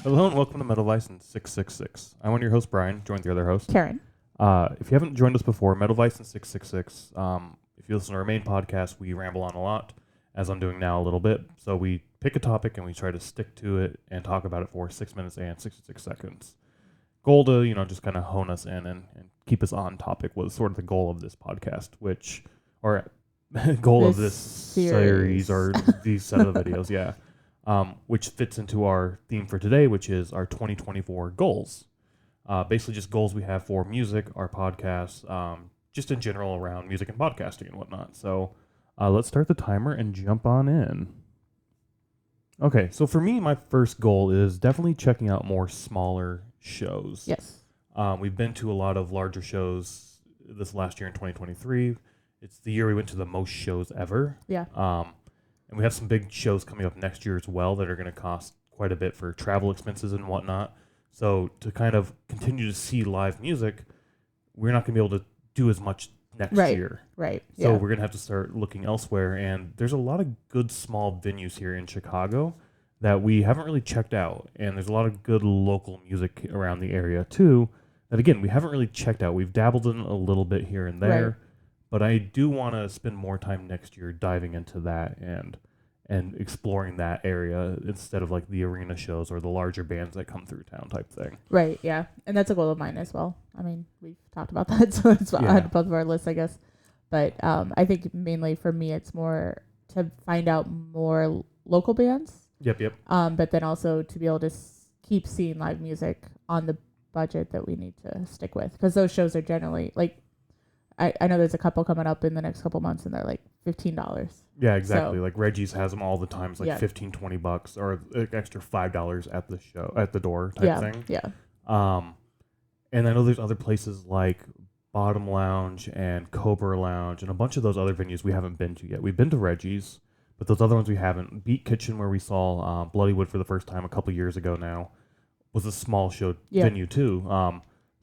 Hello and welcome to MetalVice In 666. I'm one of your hosts, Brian, joined the other host. Karen. If you haven't joined us before, MetalVice In 666, if you listen to our main podcast, we ramble on a lot, as I'm doing now a little bit. So we pick a topic and we try to stick to it and talk about it for 6 minutes and 66 seconds. Goal to, just kind of hone us in and keep us on topic was sort of the goal of this podcast, goal of this series or these set of videos, yeah. Which fits into our theme for today, which is our 2024 goals. Basically just goals we have for music, our podcasts, just in general around music and podcasting and whatnot. So let's start the timer and jump on in. Okay, so for me, my first goal is definitely checking out more smaller shows. Yes. We've been to a lot of larger shows this last year in 2023. It's the year we went to the most shows ever. Yeah. And we have some big shows coming up next year as well that are going to cost quite a bit for travel expenses and whatnot. So to kind of continue to see live music, we're not going to be able to do as much next year. Right. So we're going to have to start looking elsewhere. And there's a lot of good small venues here in Chicago that we haven't really checked out. And there's a lot of good local music around the area too that, again, we haven't really checked out. We've dabbled in a little bit here and there. Right. But I do want to spend more time next year diving into that and exploring that area instead of like the arena shows or the larger bands that come through town type thing. Right, yeah. And that's a goal of mine as well. I mean, we've talked about that, so it's on both of our lists, I guess. But I think mainly for me, it's more to find out more local bands. Yep. But then also to be able to keep seeing live music on the budget that we need to stick with. Because those shows are generally like, I know there's a couple coming up in the next couple months and they're like $15. Yeah, exactly. So, like Reggie's has them all the time. It's like $15, $20 or like extra $5 at the show, at the door type thing. Yeah. And I know there's other places like Bottom Lounge and Cobra Lounge and a bunch of those other venues we haven't been to yet. We've been to Reggie's, but those other ones we haven't. Beat Kitchen, where we saw Bloodywood for the first time a couple years ago now, was a small show venue too.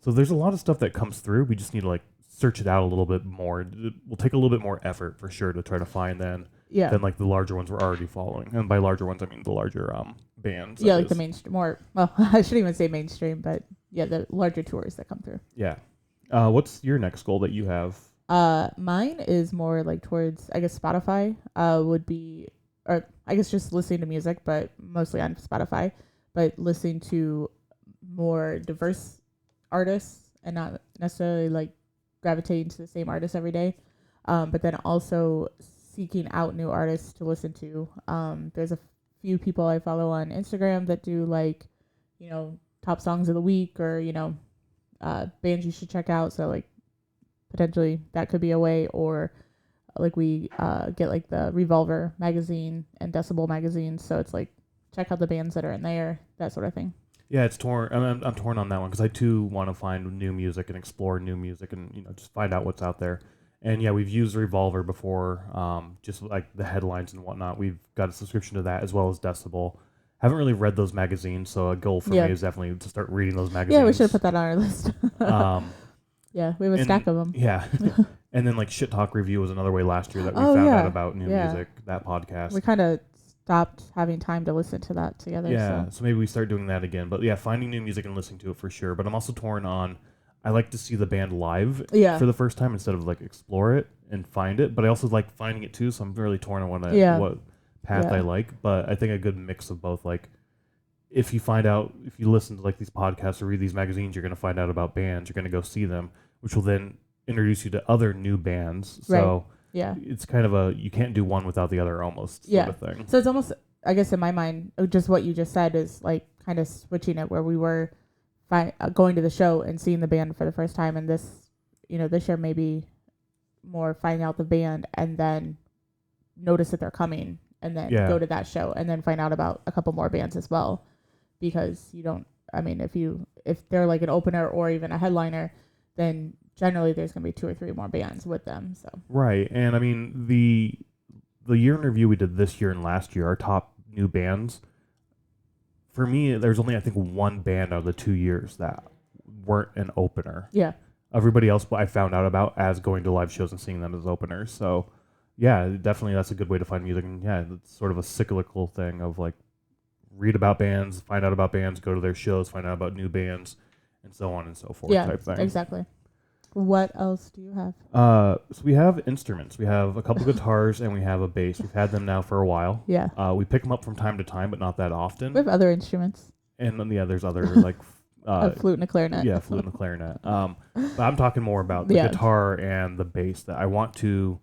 So there's a lot of stuff that comes through. We just need to like search it out a little bit more. It will take a little bit more effort for sure to try to find than like the larger ones we're already following. And by larger ones, I mean the larger bands. Yeah, like the mainstream, I shouldn't even say mainstream, but the larger tours that come through. Yeah. What's your next goal that you have? Mine is more like towards, I guess, Spotify would be, or I guess just listening to music, but mostly on Spotify, but listening to more diverse artists and not necessarily like gravitating to the same artist every day, but then also seeking out new artists to listen to. There's a few people I follow on Instagram that do like, top songs of the week or, bands you should check out. So like potentially that could be a way, or like we get like the Revolver magazine and Decibel magazine. So it's like check out the bands that are in there, that sort of thing. Yeah, it's torn. I'm torn on that one because I too want to find new music and explore new music and just find out what's out there. And yeah, we've used Revolver before, just like the headlines and whatnot. We've got a subscription to that as well as Decibel. Haven't really read those magazines, so a goal for me is definitely to start reading those magazines. Yeah, we should have put that on our list. Yeah, we have a stack of them. Yeah. And then like Shit Talk Review was another way last year that we found out about new music, that podcast. We kind of stopped having time to listen to that together. Yeah, so maybe we start doing that again. But yeah, finding new music and listening to it for sure. But I'm also torn on, I like to see the band live for the first time instead of like explore it and find it. But I also like finding it too, so I'm really torn on what path I like. But I think a good mix of both, like if you listen to like these podcasts or read these magazines, you're going to find out about bands, you're going to go see them, which will then introduce you to other new bands. So it's kind of you can't do one without the other almost sort of thing. So it's almost, I guess in my mind, just what you just said is like kind of switching it where we were going to the show and seeing the band for the first time. And this year maybe more finding out the band and then notice that they're coming and then go to that show and then find out about a couple more bands as well. Because if they're like an opener or even a headliner, then generally there's going to be 2 or 3 more bands with them. So right. And I mean, the year in review we did this year and last year, our top new bands, for me, there's only I think one band out of the 2 years that weren't an opener. Yeah. Everybody else I found out about as going to live shows and seeing them as openers. So yeah, definitely that's a good way to find music. And yeah, it's sort of a cyclical thing of like read about bands, find out about bands, go to their shows, find out about new bands, and so on and so forth Yeah, type thing. exactly. What else do you have? So we have instruments. We have a couple guitars and we have a bass. We've had them now for a while. Yeah. We pick them up from time to time, but not that often. We have other instruments. And then, there's other like A flute and a clarinet. Yeah, flute and a clarinet. But I'm talking more about the guitar and the bass. That I want to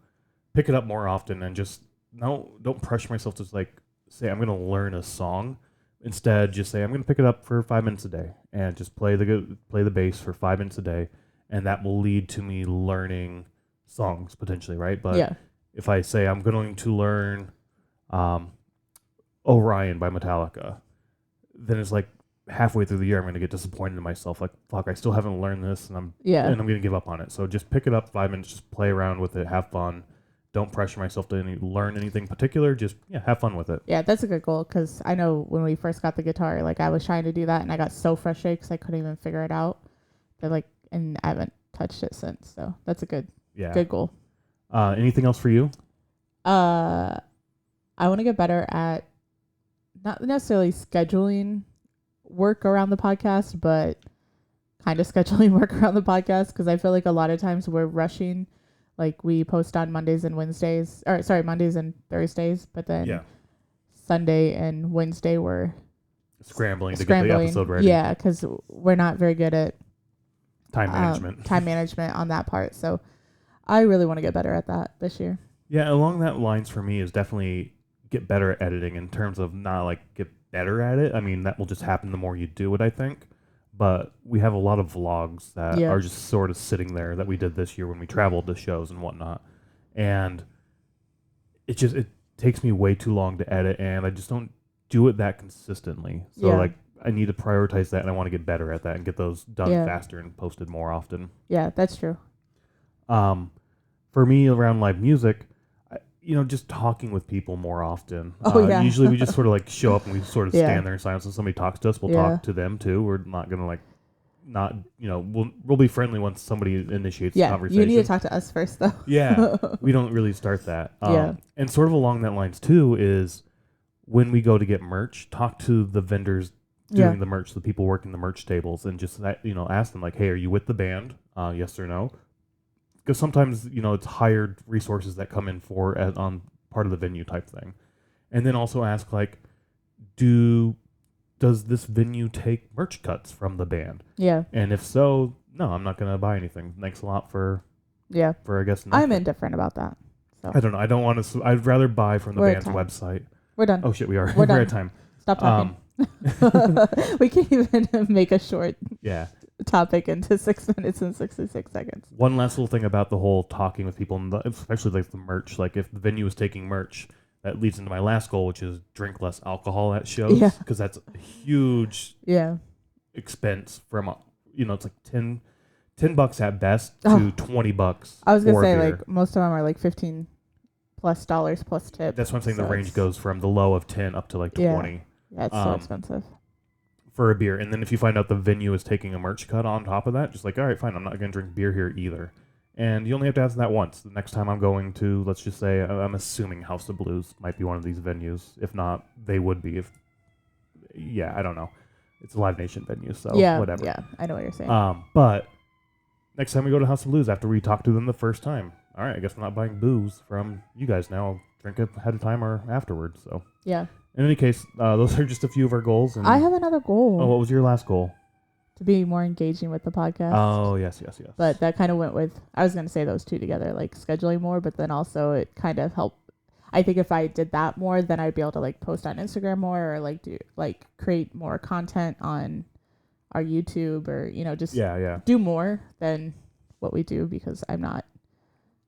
pick it up more often and just don't pressure myself to like say I'm going to learn a song. Instead, just say I'm going to pick it up for 5 minutes a day and just play the bass for 5 minutes a day, and that will lead to me learning songs potentially, right? But if I say I'm going to learn Orion by Metallica, then it's like halfway through the year I'm going to get disappointed in myself. Like, fuck, I still haven't learned this, and I'm going to give up on it. So just pick it up 5 minutes, just play around with it, have fun. Don't pressure myself to learn anything particular. Just have fun with it. Yeah, that's a good goal because I know when we first got the guitar, like I was trying to do that and I got so frustrated because I couldn't even figure it out. That and I haven't touched it since. So that's a good goal. Anything else for you? I want to get better at not necessarily scheduling work around the podcast, but kind of scheduling work around the podcast because I feel like a lot of times we're rushing. Like we post on Mondays and Wednesdays, Mondays and Thursdays, but then Sunday and Wednesday we're scrambling to get the episode ready. Yeah, because we're not very good at time management on that part. So I really want to get better at that this year. Yeah, along that lines for me is definitely get better at editing in terms of not like get better at it. I mean, that will just happen the more you do it, I think. But we have a lot of vlogs that are just sort of sitting there that we did this year when we traveled to shows and whatnot. And it takes me way too long to edit, and I just don't do it that consistently. So like I need to prioritize that, and I want to get better at that and get those done faster and posted more often. Yeah, that's true. For me, around live music, just talking with people more often. Usually we just sort of like show up and we sort of stand there in silence. When somebody talks to us, we'll talk to them too. We're not going to we'll be friendly once somebody initiates the conversation. You need to talk to us first though. We don't really start that. And sort of along that lines too is when we go to get merch, talk to the vendors doing the merch, the people working the merch tables, and just ask them like, hey, are you with the band? Yes or no? Because sometimes, it's hired resources that come in on part of the venue type thing. And then also ask, like, does this venue take merch cuts from the band? Yeah. And if so, no, I'm not going to buy anything. Thanks a lot for I guess, nothing. I'm indifferent about that. So I don't know. I don't want to, I'd rather buy from the band's website. We're done. Oh, shit, we are. We're at time. Stop talking. We can't even make a short topic into 6 minutes and 66 seconds. One last little thing about the whole talking with people, and especially like the merch. Like if the venue is taking merch, that leads into my last goal, which is drink less alcohol at shows, because that's a huge expense from it's like $10 at best to $20. I was gonna say like most of them are like $15+ plus tip. That's what I'm saying. The range goes from the low of 10 up to like 20. Yeah, it's so expensive for a beer. And then if you find out the venue is taking a merch cut on top of that, just like, all right, fine, I'm not going to drink beer here either. And you only have to ask that once. The next time I'm going to, let's just say, I'm assuming House of Blues might be one of these venues. If not, they would be. I don't know. It's a Live Nation venue, so whatever. Yeah, I know what you're saying. But next time we go to House of Blues, after we talk to them the first time, all right, I guess we're not buying booze from you guys now. I'll drink it ahead of time or afterwards. So yeah. In any case, those are just a few of our goals. And I have another goal. Oh, what was your last goal? To be more engaging with the podcast. Oh, yes. But that kind of went with, I was going to say those two together, like scheduling more, but then also it kind of helped. I think if I did that more, then I'd be able to like post on Instagram more or like create more content on our YouTube or, just do more than what we do because I'm not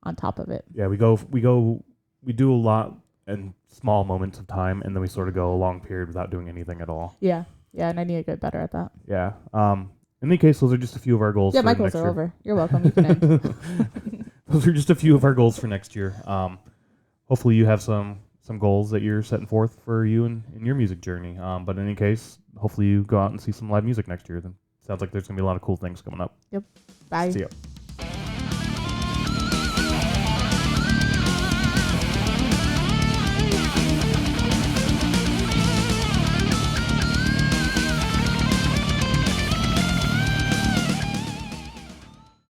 on top of it. Yeah, we do a lot in small moments of time, and then we sort of go a long period without doing anything at all. Yeah, and I need to get better at that. Yeah. In any case, those are just a few of our goals. Yeah, my goals are over. You're welcome. You can end. Those are just a few of our goals for next year. Hopefully you have some goals that you're setting forth for you in your music journey. But in any case, hopefully you go out and see some live music next year. Then sounds like there's going to be a lot of cool things coming up. Yep. Bye. See ya.